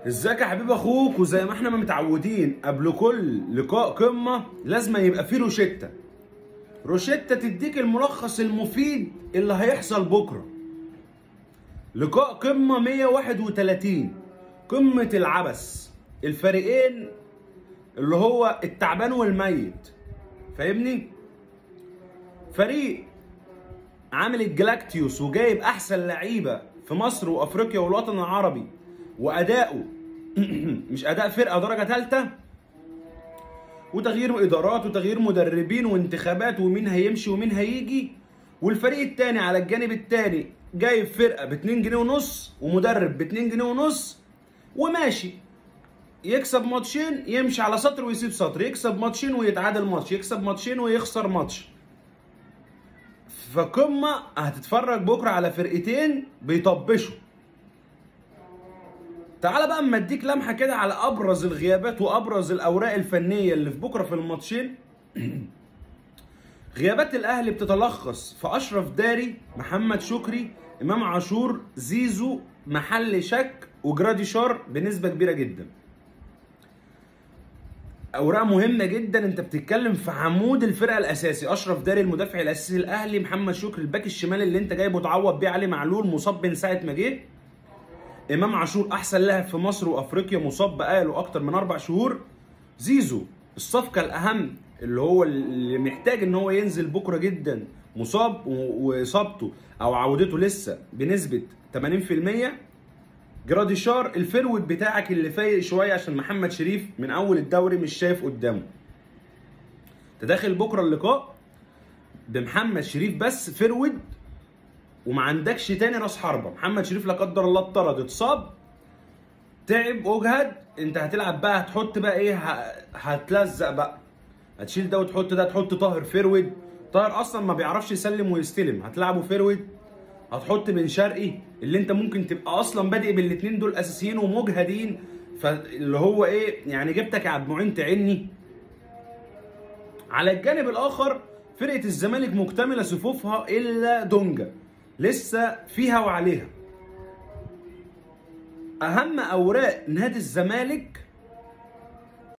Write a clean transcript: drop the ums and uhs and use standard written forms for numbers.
ازيك يا حبيب اخوك؟ وزي ما احنا ما متعودين قبل كل لقاء قمة لازم يبقى فيه روشتة. روشتة تديك الملخص المفيد اللي هيحصل بكرة. لقاء قمة 131، قمة العبث، الفريقين اللي هو التعبان والميت. فاهمني؟ فريق عامل الجلاكتيوس وجايب احسن لعيبة في مصر وافريقيا والوطن العربي، واداؤه مش اداء فرقه درجه ثالثه، وتغيير ادارات وتغيير مدربين وانتخابات ومين هيمشي ومين هيجي. والفريق الثاني على الجانب الثاني جايب فرقه ب 2 جنيه ونص ومدرب ب 2 جنيه ونص وماشي، يكسب ماتشين يمشي على سطر ويسيب سطر، يكسب ماتشين ويتعادل ماتش، يكسب ماتشين ويخسر ماتش. فقمه هتتفرج بكره على فرقتين بيطبشوا. تعال بقى اما اديك لمحه كده على ابرز الغيابات وابرز الاوراق الفنيه اللي في بكره في الماتشين. غيابات الاهلي بتتلخص في اشرف داري، محمد شكري، امام عاشور، زيزو محل شك، وجراديشار بنسبه كبيره جدا. اوراق مهمه جدا، انت بتتكلم في عمود الفرقه الاساسي. اشرف داري المدافع الاساسي الاهلي، محمد شكري الباك الشمال اللي انت جايبه تعوض بيه علي معلول مصاب من ساعه ما جه، امام عاشور احسن لاعب في مصر وافريقيا مصاب بقاله اكتر من 4 شهور، زيزو الصفقه الاهم اللي هو اللي محتاج ان هو ينزل بكره جدا مصاب واصابته او عودته لسه بنسبه 80%، جراديشار الفيرود بتاعك اللي فايق شويه عشان محمد شريف من اول الدوري مش شايف قدامه. انت داخل بكره اللقاء بمحمد شريف بس فيرود وما عندكش تاني راس حربه. محمد شريف لا قدر الله اتطرد اتصاب تعب اجهد، انت هتلعب بقى هتحط بقى ايه، هتلزق بقى، هتشيل ده وتحط ده، تحط طاهر فيرود. طاهر اصلا ما بيعرفش يسلم ويستلم، هتلعبه فيرود. هتحط بن شرقي اللي انت ممكن تبقى اصلا بادئ بالاثنين دول اساسيين ومجهدين، فاللي هو ايه يعني جبتك يا عبد المعين تعني. على الجانب الاخر فرقه الزمالك مكتمله صفوفها الا دونجا لسه فيها وعليها. اهم اوراق نادي الزمالك